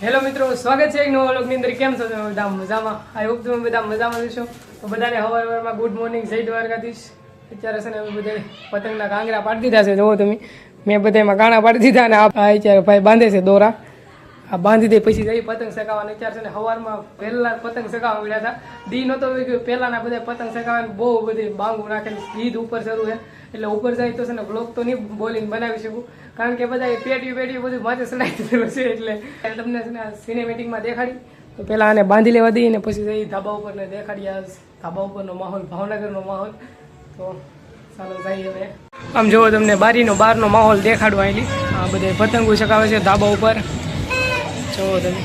Hello મિત્રો, સ્વાગત છે એક નવા વ્લોગની અંદર. કેમ છો તમે બધા? મજામાં? આઈ હોપ તમે બધા મજામાં જશો. તો બધાને સવારમાં ગુડ મોર્નિંગ, જય દ્વારકાધીશ. અત્યારે છે ને અમે બધા પતંગના કાંગરા પાડી દીધા છે. જુઓ તમે, મેં બધામાં કાણા પાડી દીધા અને આ અત્યારે ભાઈ બાંધે છે દોરા. આ બાંધી દે પછી જઈ પતંગ ચગાવવાના. અત્યારે છે ને સવારમાં પહેલા પતંગ ચગાવવા મળ્યા હતા. દી નહોતો ગયો પહેલાના બધા પતંગ ચગાવવાની બહુ બધી બાંગું રાખેલી. ઈદ ઉપર શરૂ છે એટલે ઉપર જાય તો છે ને બ્લોગ તો નહીં બોલીને બનાવી શકું, કારણ કે બધા પેટીયું બધું માથે ચડાવી દીધેલું છે. એટલે તમને છે ને સિનેમેટિકમાં દેખાડી તો પહેલાં આને બાંધી લેવા દઈએ ને પછી જઈ ધાબા ઉપર ને દેખાડી. આ ધાબા ઉપરનો માહોલ, ભાવનગરનો માહોલ. તો ચાલો જઈએ હવે. આમ જુઓ તમને બહારનો માહોલ દેખાડવા આવેલી. આ બધા પતંગો ચગાવે છે ધાબા ઉપર. જુઓ તમે,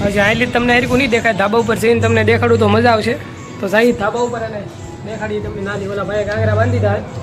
હજી આટલી તમને હરકું નહીં દેખાય. ધાબા ઉપર જઈને તમને દેખાડું તો મજા આવશે. તો જઈ ધાબા ઉપર અને દેખાડીએ તમને. નાની ઓલા ભાઈ કાંગરા બાંધી દીધા.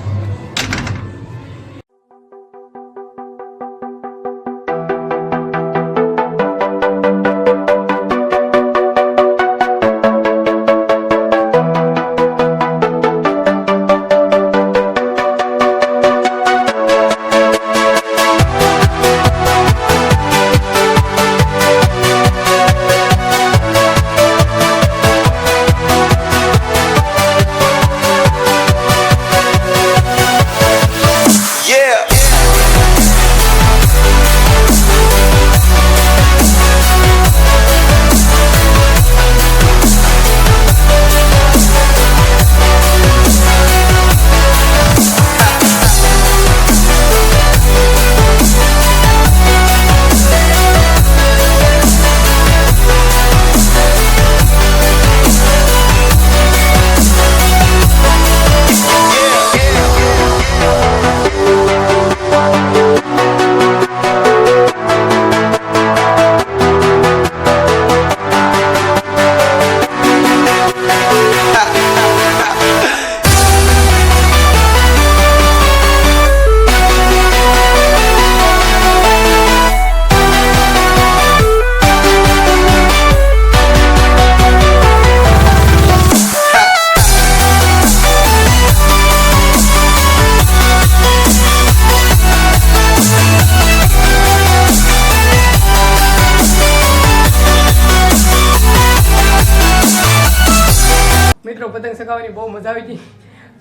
પતંગ સગાવવાની બહુ મજા આવી ગઈ.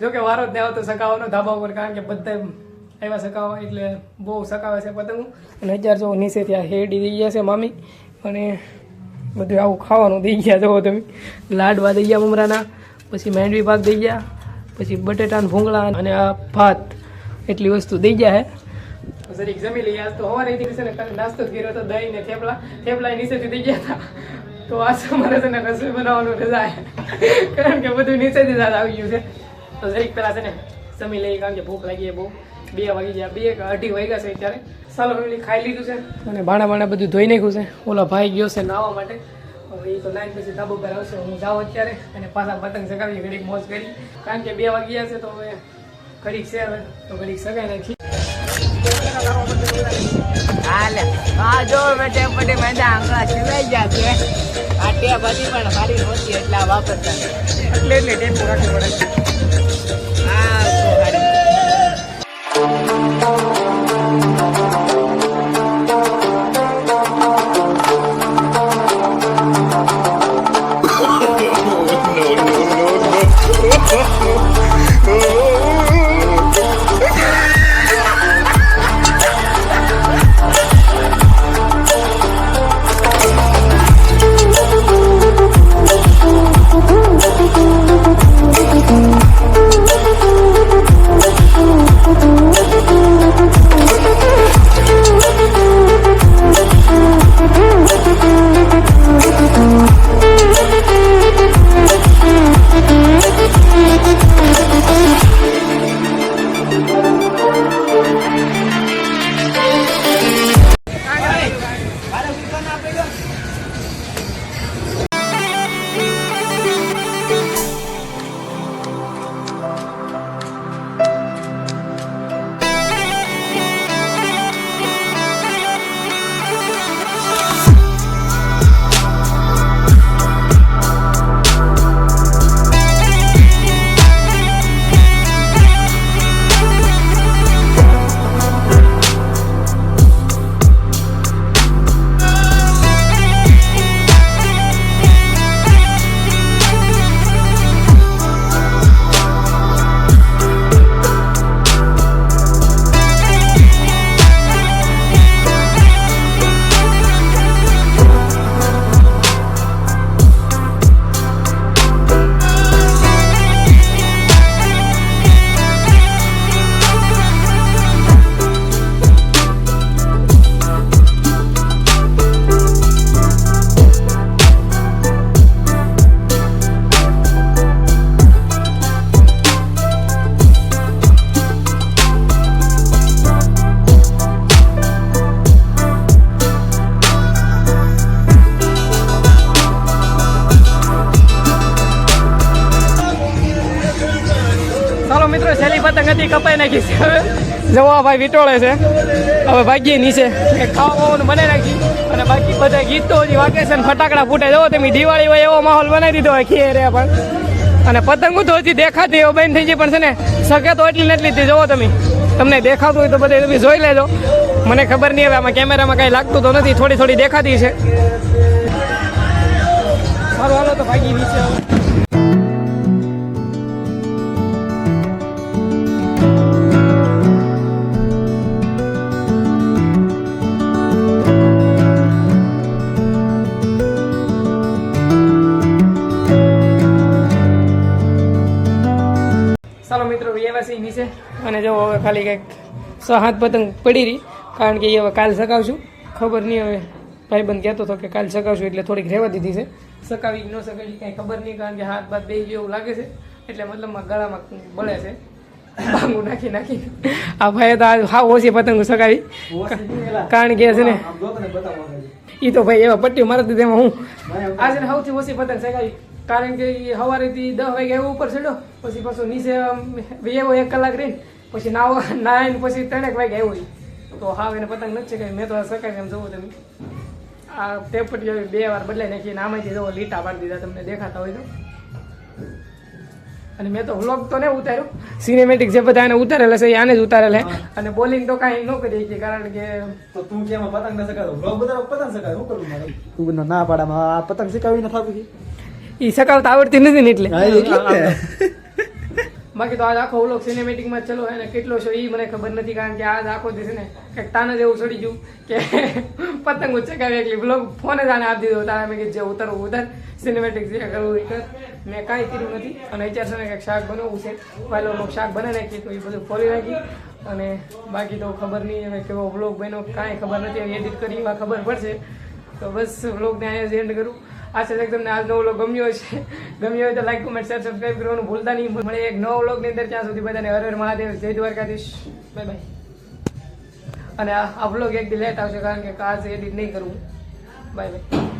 જોકે વારો જ ન આવતો સગાવવાનો ધાબા ઉપર, કારણ કે બધા આવ્યા સગાવવા એટલે બહુ સગાવે છે પતંગ. અને અત્યારે જો નીચે ત્યાં હેડી દઈ ગયા છે મામી, અને બધું આવું ખાવાનું દઈ ગયા. જુઓ તમે, લાડવા દઈ ગયા મમરાના, પછી માંડવી પાક દઈ ગયા, પછી બટેટાના ભૂંગળા અને આ ભાત, એટલી વસ્તુ દઈ ગયા હે. જરીક જમી લઈએ. આજ તો સવારે છે ને નાસ્તો જ કર્યો હતો, દહીં ને થેપલા નીચેથી દઈ ગયા હતા. તો આજ અમારે છે ને રસોઈ બનાવવાનું રજા છે, કારણ કે બધું નીચેથી જ આવી ગયું છે. તો જરીક પહેલાં છે ને જમી લઈએ, કારણ કે ભૂખ લાગી. બહુ 2 વાગી ગયા, 2 કે 2:30 વાગ્યા છે અત્યારે. ચાલો ફેમિલી, ખાઈ લીધું છે અને ભાણા બધું ધોઈ નાખ્યું છે. ઓલા ભાઈ ગયો છે નાહવા માટે. હવે એ તો નાઈને પછી ધાબા પર આવશે. હું જાઉં અત્યારે અને પાછા પતંગ ચગાવીએ, ઘડીક મોજ કરી, કારણ કે 2 વાગી ગયા છે. તો હવે ઘડીક છે, હવે તો ઘડીક સગાઈ નાખી. જો બેટે પટે મેં આંગળા સિવાય ગયા છે. આ ટેપ હતી પણ મારી નહોતી એટલે વાપરતા, એટલે ટેપ રાખવી પડે. બધી કપાઈ નાખી છે હવે જવા ભાઈ વિટોળે છે હવે ભાગીએ નીચે ખાવા ખાવાનું બનાવી નાખી અને બાકી બધા ગીત તો હજી વાગે છે ને ફટાકડા ફૂટે જવો તમે દિવાળી હોય એવો માહોલ બનાવી દીધો હોય ખીએ રે પણ અને પતંગો તો હજી દેખાતી એવો બંધ થઈ જાય પણ છે ને શકે તો એટલી ને એટલી જ જોવો તમે તમને દેખાતું હોય તો બધે તમે જોઈ લેજો મને ખબર નહીં હવે આમાં કેમેરામાં કાંઈ લાગતું તો નથી થોડી થોડી દેખાતી છે સારું હાલો તો ભાગી નીચે ચાલો મિત્રો એવા છે નીચે અને જો હવે ખાલી કંઈક 6-7 પતંગ પડી રહી કારણ કે એ હવે કાલ સકાવશું ખબર નહીં હવે ભાઈબંધ કહેતો હતો કે કાલ સકાવશું એટલે થોડીક રહેવા દીધી છે સકાવી ન સકાવી કાંઈ ખબર નહીં કારણ કે હાથ બાદ બે એવું લાગે છે એટલે મતલબમાં ગળામાં બળે છે ભાંગું નાખી નાખી આ ભાઈ તો હા ઓછી પતંગો સકાવી કારણ કે છે ને એ તો ભાઈ એવા પટ્ટીઓ મારતી તેમાં હું આજે સૌથી ઓછી પતંગ સકાવી કારણ કે સવારેથી 10 વાગે એવો ઉપર ચડ્યો પછી પાછો નીચે એવો 1 કલાક રહીને પછી નાઈને પછી 3 વાગે આવ્યો તો હા એને પતંગ નથી ચગાવી મેં તો સકાય એમ જોવો તમે આ ટેપટી 2 વાર બદલાઈ નાખી અને આમાંથી જોવો લીટા પાડી દીધા તમને દેખાતા હોય તો અને મેં તો વ્લોગ તો નહીં ઉતાર્યો સિનેમેટિક જે બધા એને ઉતારેલા છે એ આને જ ઉતારેલા અને બોલિંગ તો કાંઈ ન કરી શકીએ કારણ કે તો તું કેમ પતંગ ન સકાતો બ્લોગ બધા પતંગ સકાય શું કરું મારે તું ના પાડામાં આ પતંગ સકાવી ન થાતું એ સકાવતા આવડતી નથી ને એટલે એટલે બાકી તો આજ આખો વ્લોગ સિનેમેટિકમાં ચલો હે ને કેટલો છે એ મને ખબર નથી કારણ કે આજ આખો દિવસ ને કંઈક તાને જ એવું ચડી ગયું કે પતંગ ચગાવી એકલી બ્લોગ ફોન જ આને આપી દીધો તારા મેં કે જે ઉતારવું ઉતાર સિનેમેટિક જે કરવું એ કર મેં કાંઈ કર્યું નથી અને વિચાર છે ને કંઈક શાક બનાવવું છે વાલોનું શાક બનાવી નાખીએ તો એ બધું ખોલી નાખી અને બાકી તો ખબર નહીં હવે કેવો વ્લોગ બન્યો કાંઈ ખબર નથી એડિટ કરી એમાં ખબર પડશે તો બસ વ્લોગને અહીંયા જ એન્ડ કરું આશા છે કે તમને આજનો વ્લોગ ગમ્યો હશે ગમ્યો હોય તો લાઈક કમેન્ટ શેર સબસ્ક્રાઈબ કરવાનું ભૂલતા નહીં મળે એક નવો વ્લોગની અંદર ત્યાં સુધી બધાને હર હર મહાદેવ જય દ્વારકાધીશ બાય બાય અને આ વ્લોગ એક દી લેટ આવશે કારણ કે કાજ એડિટ નહીં કરવું બાય બાય